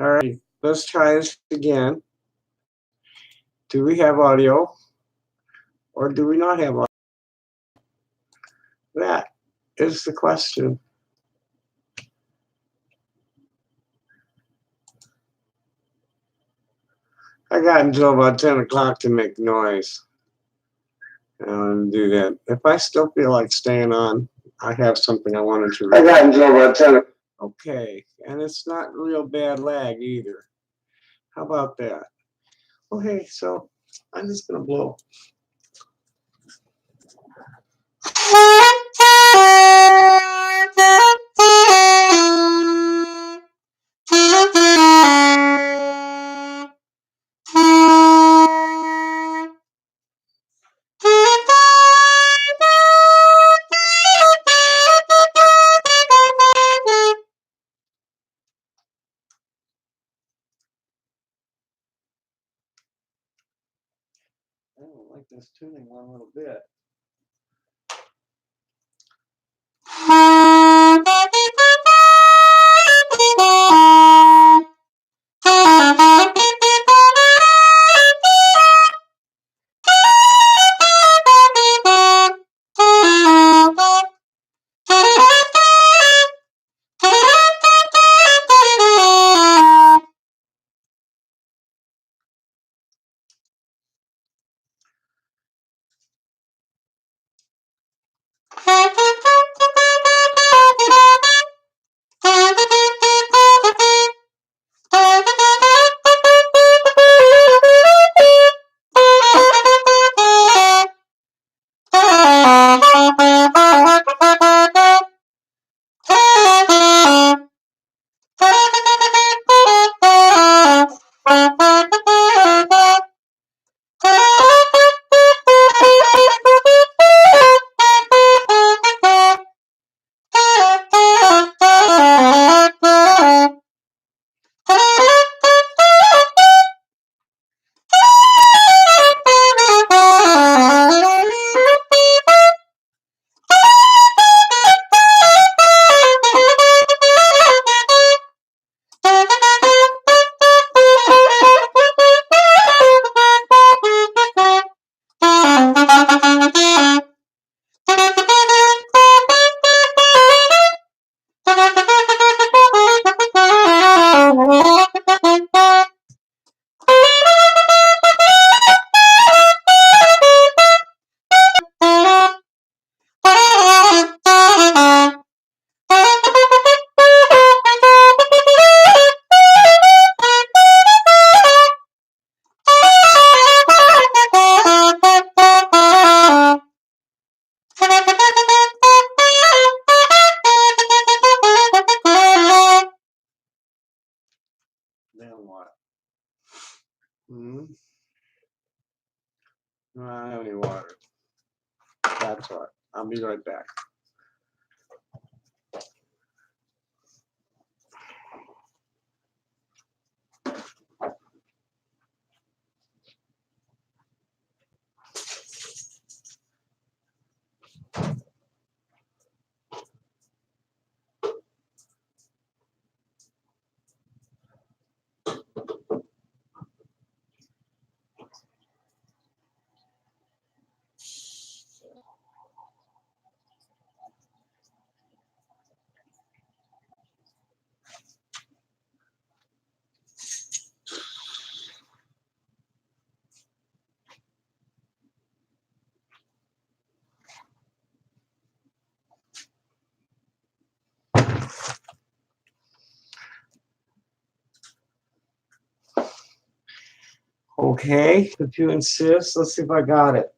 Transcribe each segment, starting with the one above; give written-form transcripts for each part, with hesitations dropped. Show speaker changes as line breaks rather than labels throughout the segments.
All right, let's try this again. Do we have audio or do we not have audio? That is the question. I got until about 10 o'clock to make noise and do that. If I still feel like staying on, I have something I wanted to read. I got until about 10. Okay, and it's not real bad lag either. How about that? Okay, so I'm just going to blow. I don't like this tuning one little bit. Then what? I don't have any water. That's all right. I'll be right back. Okay, if you insist, let's see if I got it.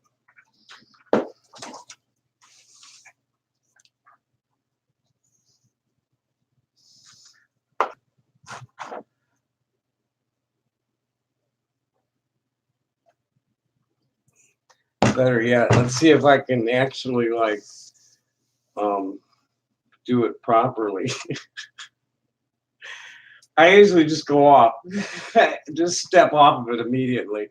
Better yet, let's see if I can actually do it properly. I usually just go off, just step off of it immediately.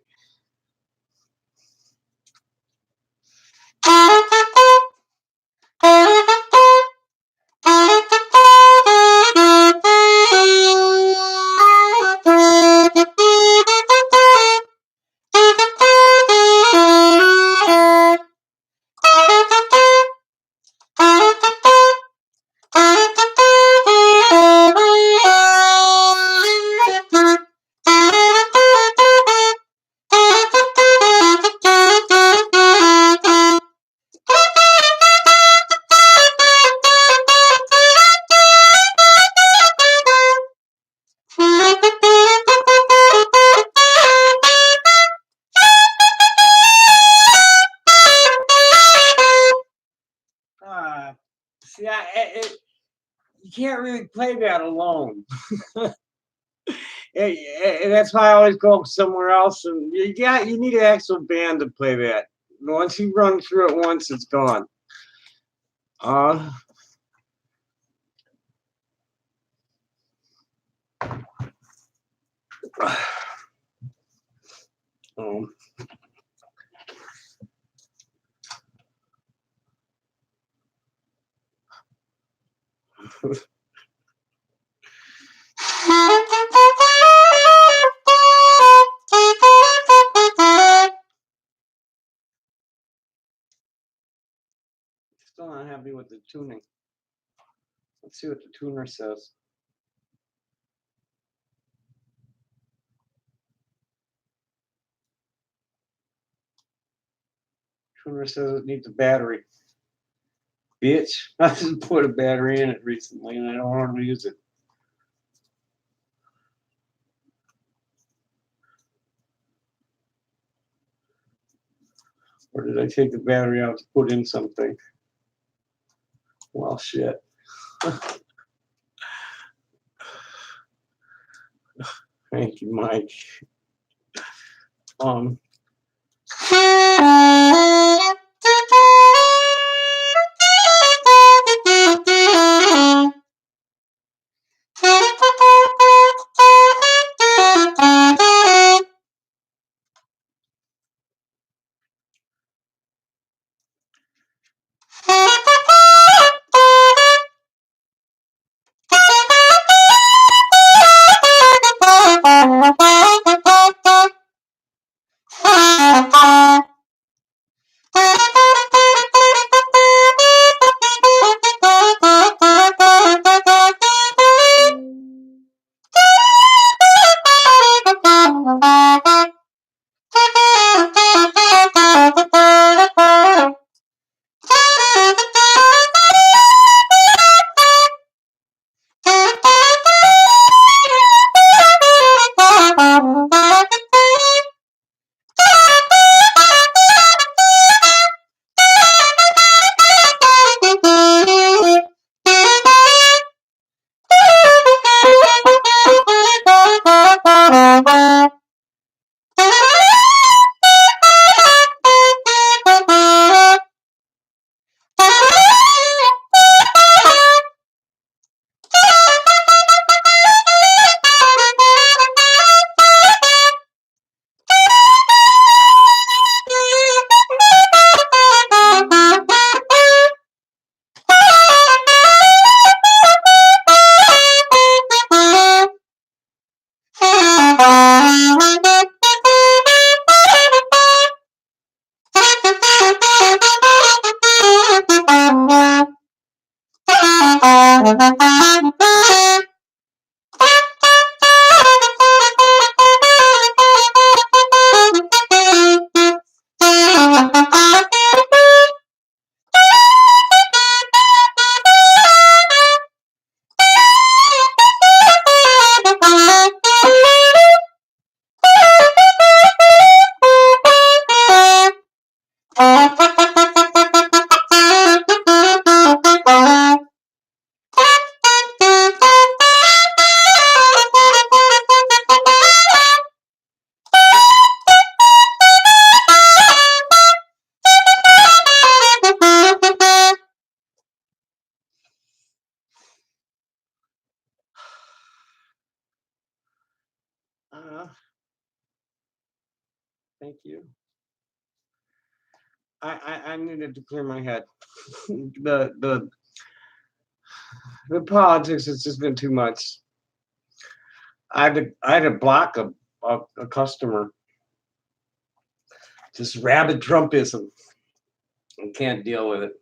can't really play that alone. And that's why I always go somewhere else. And you need an actual band to play that. Once you run through it once, it's gone. Um, Still not happy with the tuning. Let's see what the tuner says. Tuner says it needs a battery. Bitch, I just put a battery in it recently and I don't want to use it. Or did I take the battery out to put in something? Well, shit. Thank you, Mike. Thank you. I needed to clear my head. The politics has just been too much. I had to block a customer. Just rabid Trumpism. I can't deal with it.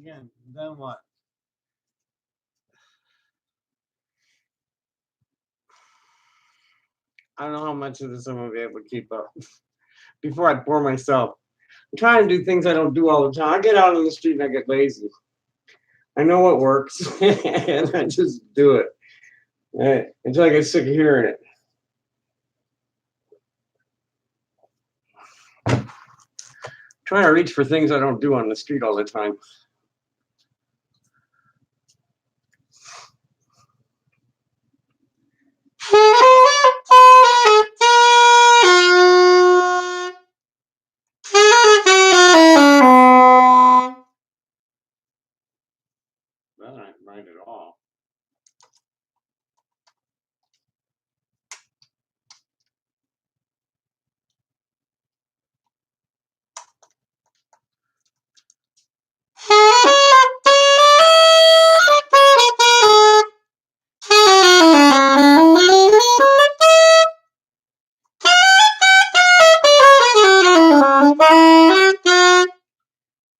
Again, then what? I don't know how much of this I'm gonna be able to keep up before I bore myself. I'm trying to do things I don't do all the time. I get out on the street and I get lazy. I know what works, and I just do it until I get sick of hearing it. Trying to reach for things I don't do on the street all the time. That ain't right at all.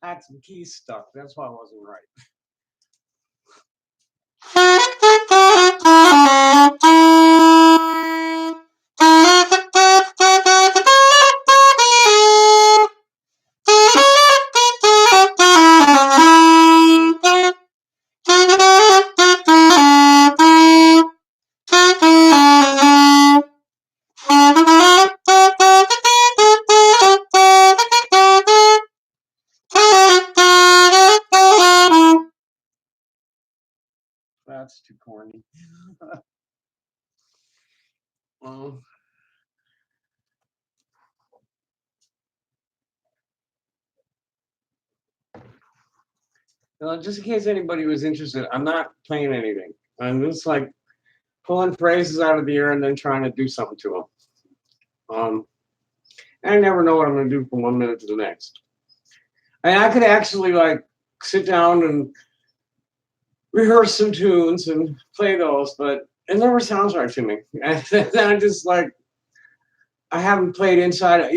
I had some keys stuck. That's why I wasn't right. That's too corny. Just in case anybody was interested, I'm not playing anything. I'm just like pulling phrases out of the air and then trying to do something to them. I never know what I'm going to do from 1 minute to the next. And I could actually like sit down and rehearse some tunes and play those, but it never sounds right to me. And then I just like, I haven't played inside,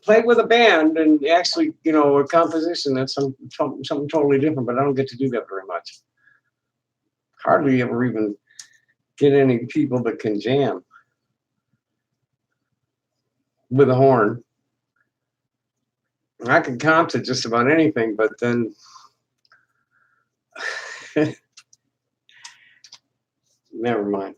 played with a band and actually, a composition. That's something totally different, but I don't get to do that very much. Hardly ever even get any people that can jam with a horn. I can comp to just about anything, but then never mind.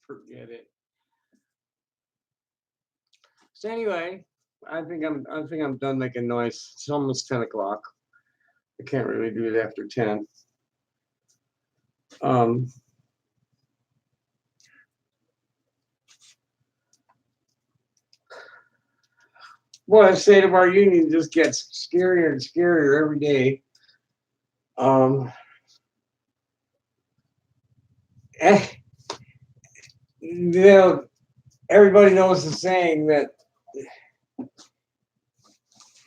Forget it. So anyway, I think I'm done making noise. It's almost 10 o'clock. I can't really do it after 10. Boy, the state of our union just gets scarier and scarier every day. Everybody knows the saying that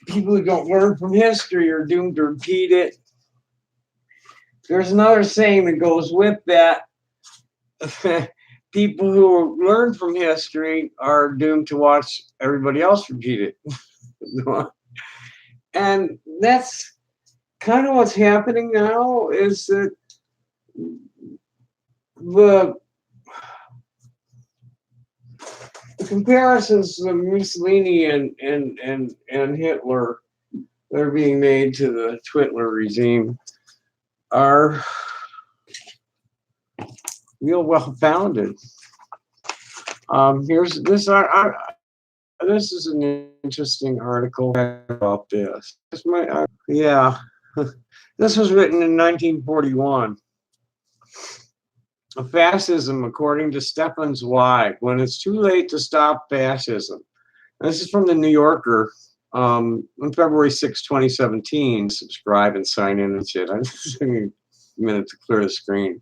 people who don't learn from history are doomed to repeat it. There's another saying that goes with that. People who learn from history are doomed to watch everybody else repeat it. And that's kind of what's happening now, is that the comparisons of Mussolini and Hitler that are being made to the Twitler regime are real well founded. Here's this. This is an interesting article about this. This was written in 1941. Fascism, according to Stefan Zweig, when it's too late to stop fascism. This is from the New Yorker on February 6, 2017. Subscribe and sign in and shit. I'm just taking a minute to clear the screen.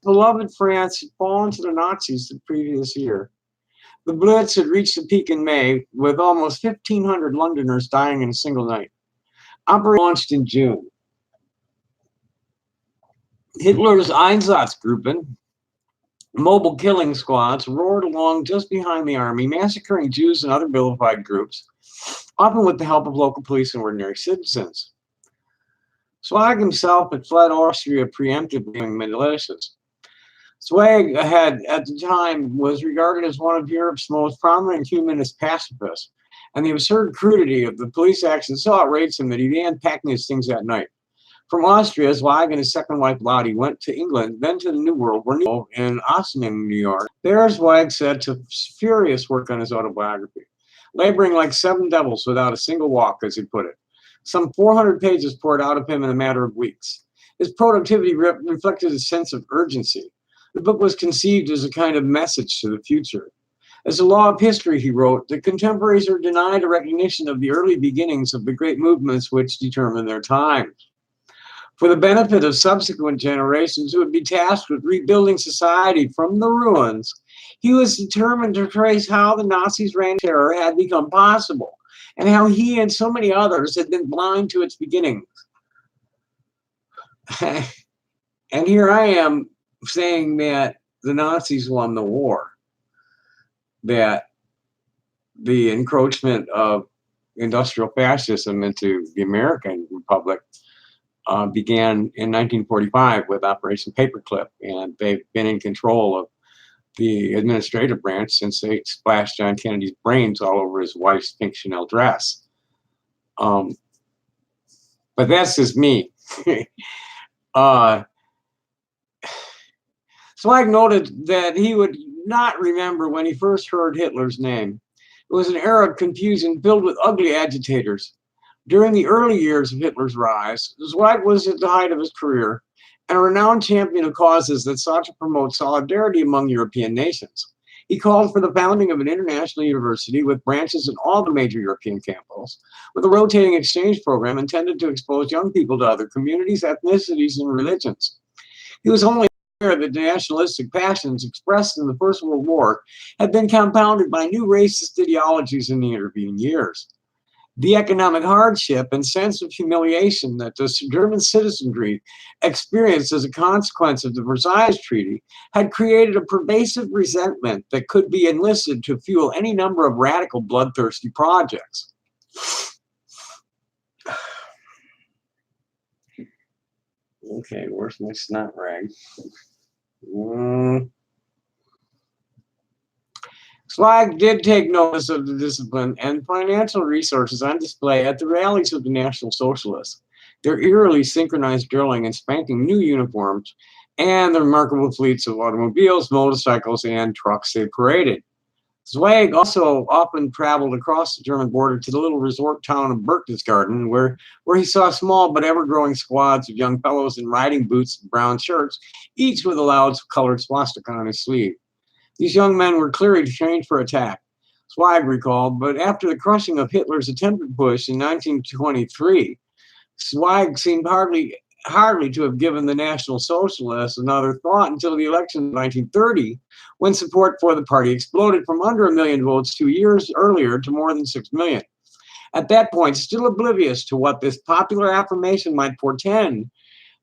Beloved France had fallen to the Nazis the previous year. The Blitz had reached a peak in May, with almost 1,500 Londoners dying in a single night. Operation launched in June. Hitler's Einsatzgruppen, mobile killing squads, roared along just behind the army, massacring Jews and other vilified groups, often with the help of local police and ordinary citizens. Zweig himself had fled Austria preemptively among militias. Zweig had, at the time, was regarded as one of Europe's most prominent humanist pacifists, and the absurd crudity of the police action so outraged him that he began packing his things that night. From Austria, Zweig and his second wife Lottie went to England, then to the New World, in Ossining, New York. There, Zweig said to furious work on his autobiography, laboring like seven devils without a single walk, as he put it. Some 400 pages poured out of him in a matter of weeks. His productivity reflected a sense of urgency. The book was conceived as a kind of message to the future. As a law of history, he wrote, the contemporaries are denied a recognition of the early beginnings of the great movements which determined their times. For the benefit of subsequent generations who would be tasked with rebuilding society from the ruins, he was determined to trace how the Nazis' reign of terror had become possible, and how he and so many others had been blind to its beginnings. And here I am saying that the Nazis won the war, that the encroachment of industrial fascism into the American Republic began in 1945 with Operation Paperclip, and they've been in control of the administrative branch since they splashed John Kennedy's brains all over his wife's pink Chanel dress. But that's just me. Zweig noted that he would not remember when he first heard Hitler's name. It was an era of confusion filled with ugly agitators. During the early years of Hitler's rise, Zweig was at the height of his career and a renowned champion of causes that sought to promote solidarity among European nations. He called for the founding of an international university with branches in all the major European capitals, with a rotating exchange program intended to expose young people to other communities, ethnicities, and religions. He was only aware that the nationalistic passions expressed in the First World War had been compounded by new racist ideologies in the intervening years. The economic hardship and sense of humiliation that the German citizenry experienced as a consequence of the Versailles Treaty had created a pervasive resentment that could be enlisted to fuel any number of radical, bloodthirsty projects. Okay, where's my snot rag? Zweig did take notice of the discipline and financial resources on display at the rallies of the National Socialists. Their eerily synchronized drilling and spanking new uniforms and the remarkable fleets of automobiles, motorcycles, and trucks they paraded. Zweig also often traveled across the German border to the little resort town of Berchtesgaden, where he saw small but ever-growing squads of young fellows in riding boots and brown shirts, each with a loud colored swastika on his sleeve. These young men were clearly trained for attack, Zweig recalled, but after the crushing of Hitler's attempted push in 1923, Zweig seemed hardly to have given the National Socialists another thought until the election of 1930, when support for the party exploded from under 1 million votes 2 years earlier to more than 6 million. At that point, still oblivious to what this popular affirmation might portend,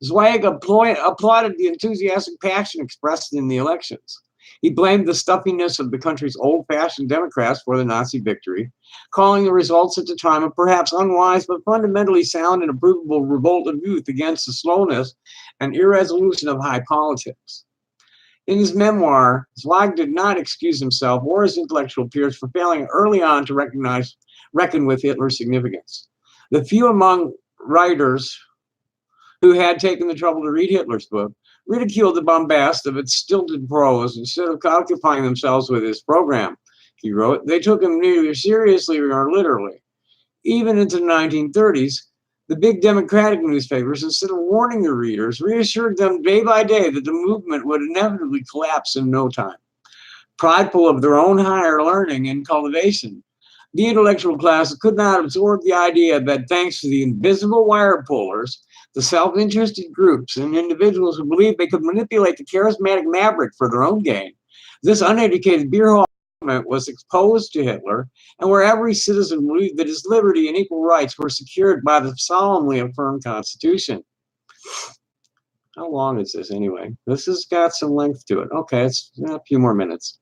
Zweig applauded the enthusiastic passion expressed in the elections. He blamed the stuffiness of the country's old-fashioned Democrats for the Nazi victory, calling the results at the time a perhaps unwise but fundamentally sound and approvable revolt of youth against the slowness and irresolution of high politics. In his memoir, Zweig did not excuse himself or his intellectual peers for failing early on to reckon with Hitler's significance. The few among writers who had taken the trouble to read Hitler's book ridiculed the bombast of its stilted prose instead of occupying themselves with his program. He wrote, they took him neither seriously nor literally. Even into the 1930s, the big democratic newspapers, instead of warning their readers, reassured them day by day that the movement would inevitably collapse in no time. Prideful of their own higher learning and cultivation, the intellectual class could not absorb the idea that thanks to the invisible wire pullers, the self-interested groups and individuals who believed they could manipulate the charismatic maverick for their own gain, this uneducated beer hall movement was exposed to Hitler, and where every citizen believed that his liberty and equal rights were secured by the solemnly affirmed Constitution. How long is this anyway? This has got some length to it. Okay, it's a few more minutes.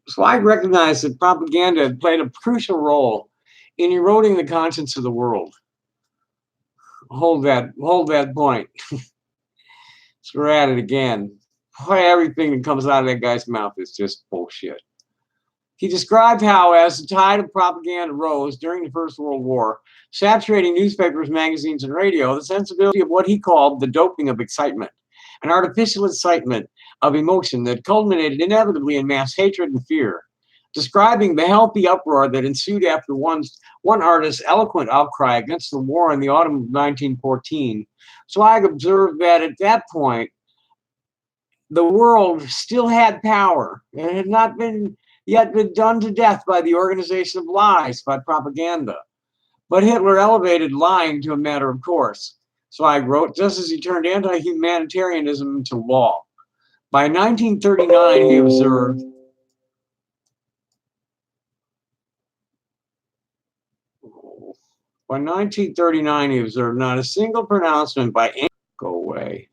Zweig recognized that propaganda had played a crucial role in eroding the conscience of the world. Hold that point. So we're at it again. Boy, everything that comes out of that guy's mouth is just bullshit. He described how, as the tide of propaganda rose during the First World War, saturating newspapers, magazines, and radio, the sensibility of what he called the doping of excitement, an artificial incitement of emotion that culminated inevitably in mass hatred and fear. Describing the healthy uproar that ensued after one artist's eloquent outcry against the war in the autumn of 1914, Zweig observed that at that point, the world still had power. It had not yet been done to death by the organization of lies, by propaganda. But Hitler elevated lying to a matter of course. Zweig wrote, just as he turned anti-humanitarianism into law. By 1939, he observed, not a single pronouncement by any, go away.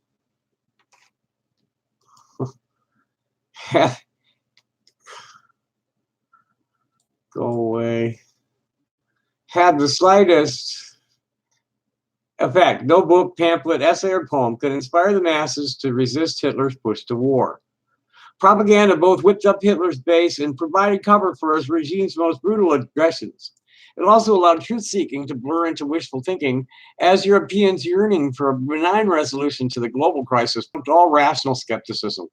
Go away. Had the slightest effect. No book, pamphlet, essay, or poem could inspire the masses to resist Hitler's push to war. Propaganda both whipped up Hitler's base and provided cover for his regime's most brutal aggressions. It also allowed truth-seeking to blur into wishful thinking, as Europeans yearning for a benign resolution to the global crisis pumped all rational skepticism.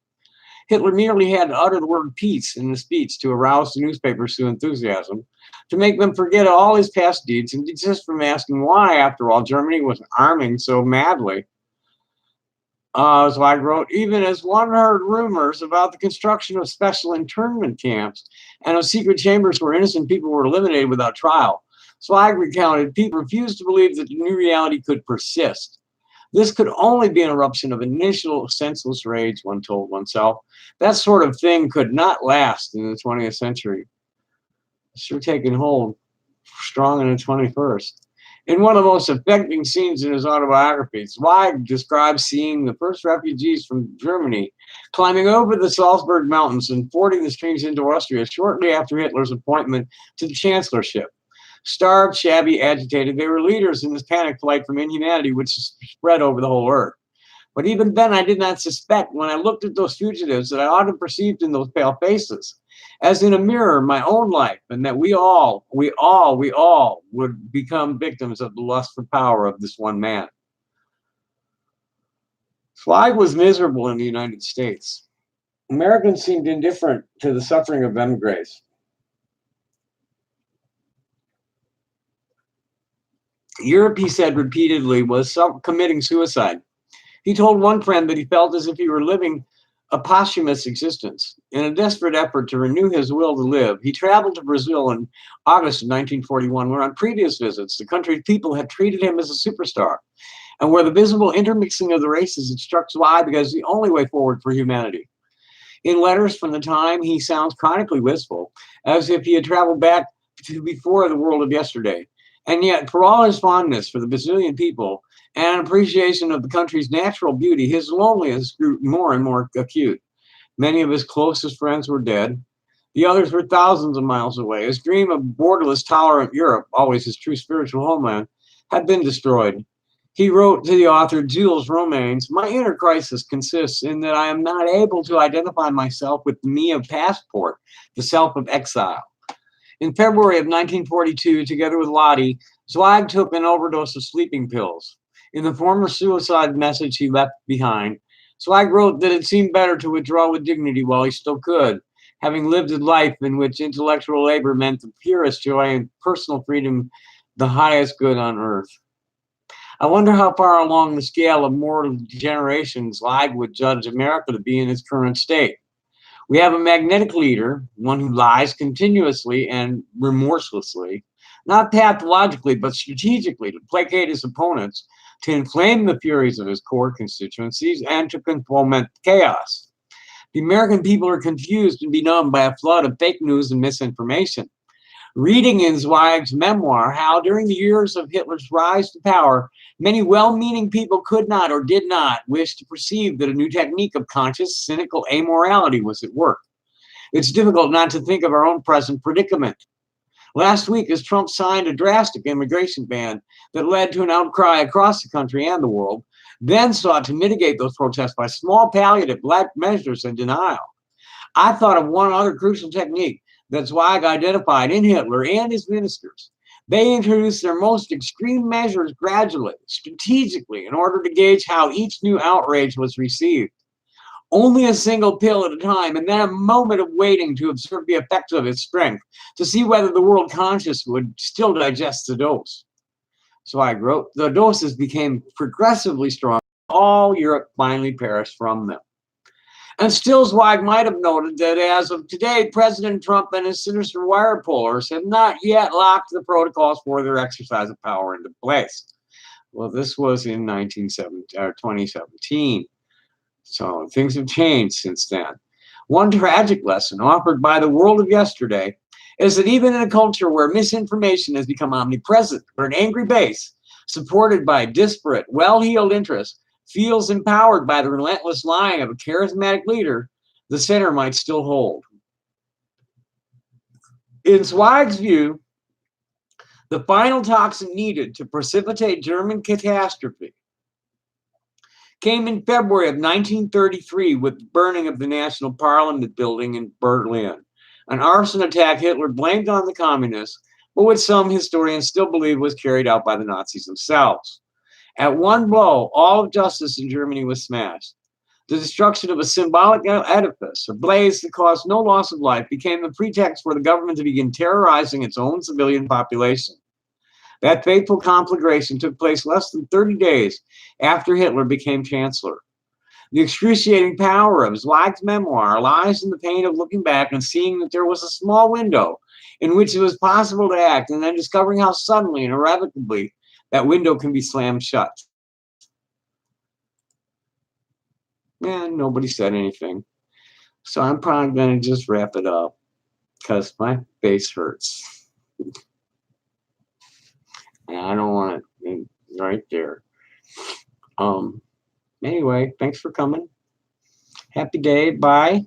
Hitler merely had to utter the word peace in the speech to arouse the newspapers to enthusiasm, to make them forget all his past deeds and desist from asking why, after all, Germany was arming so madly. So I wrote, even as one heard rumors about the construction of special internment camps and of secret chambers where innocent people were eliminated without trial, Zweig recounted, people refused to believe that the new reality could persist. This could only be an eruption of initial senseless rage, one told oneself. That sort of thing could not last in the 20th century. It's sure taking hold strong in the 21st. In one of the most affecting scenes in his autobiography, Zweig describes seeing the first refugees from Germany climbing over the Salzburg Mountains and fording the streams into Austria shortly after Hitler's appointment to the chancellorship. Starved, shabby, agitated, they were leaders in this panic flight from inhumanity which spread over the whole earth. But even then, I did not suspect when I looked at those fugitives that I ought to have perceived in those pale faces, as in a mirror, my own life, and that we all would become victims of the lust for power of this one man. Zweig was miserable in the United States. Americans seemed indifferent to the suffering of emigres. Europe, he said repeatedly, was committing suicide. He told one friend that he felt as if he were living a posthumous existence. In a desperate effort to renew his will to live, he traveled to Brazil in August of 1941, where on previous visits, the country's people had treated him as a superstar, and where the visible intermixing of the races had struck Zweig as the only way forward for humanity. In letters from the time, he sounds chronically wistful, as if he had traveled back to before the world of yesterday. And yet, for all his fondness for the Brazilian people and appreciation of the country's natural beauty, his loneliness grew more and more acute. Many of his closest friends were dead. The others were thousands of miles away. His dream of borderless, tolerant Europe, always his true spiritual homeland, had been destroyed. He wrote to the author Jules Romains, "My inner crisis consists in that I am not able to identify myself with the me of passport, the self of exile." In February of 1942, together with Lottie, Zweig took an overdose of sleeping pills. In the former suicide message he left behind, Zweig wrote that it seemed better to withdraw with dignity while he still could, having lived a life in which intellectual labor meant the purest joy and personal freedom, the highest good on earth. I wonder how far along the scale of moral degeneration Zweig would judge America to be in its current state. We have a magnetic leader, one who lies continuously and remorselessly, not pathologically, but strategically to placate his opponents, to inflame the furies of his core constituencies, and to foment chaos. The American people are confused and benumbed by a flood of fake news and misinformation. Reading in Zweig's memoir how during the years of Hitler's rise to power, many well-meaning people could not or did not wish to perceive that a new technique of conscious, cynical amorality was at work. It's difficult not to think of our own present predicament. Last week, as Trump signed a drastic immigration ban that led to an outcry across the country and the world, then sought to mitigate those protests by small palliative measures and denial. I thought of one other crucial technique that Zweig identified in Hitler and his ministers. They introduced their most extreme measures gradually, strategically, in order to gauge how each new outrage was received. Only a single pill at a time, and then a moment of waiting to observe the effects of its strength, to see whether the world conscious would still digest the dose. Zweig wrote, the doses became progressively strong. All Europe finally perished from them. And still, Zweig might have noted that as of today, President Trump and his sinister wire pullers have not yet locked the protocols for their exercise of power into place. Well, this was in 2017. So things have changed since then. One tragic lesson offered by the world of yesterday is that even in a culture where misinformation has become omnipresent, where an angry base, supported by disparate, well-heeled interests, feels empowered by the relentless lying of a charismatic leader, the center might still hold. In Zweig's view, the final toxin needed to precipitate German catastrophe came in February of 1933 with the burning of the National Parliament building in Berlin, an arson attack Hitler blamed on the communists, but which some historians still believe was carried out by the Nazis themselves. At one blow, all of justice in Germany was smashed. The destruction of a symbolic edifice, a blaze that caused no loss of life, became the pretext for the government to begin terrorizing its own civilian population. That fateful conflagration took place less than 30 days after Hitler became chancellor. The excruciating power of Zweig's memoir lies in the pain of looking back and seeing that there was a small window in which it was possible to act, and then discovering how suddenly and irrevocably that window can be slammed shut. And nobody said anything. So I'm probably going to just wrap it up because my face hurts. And I don't want it right there. Anyway, thanks for coming. Happy day. Bye.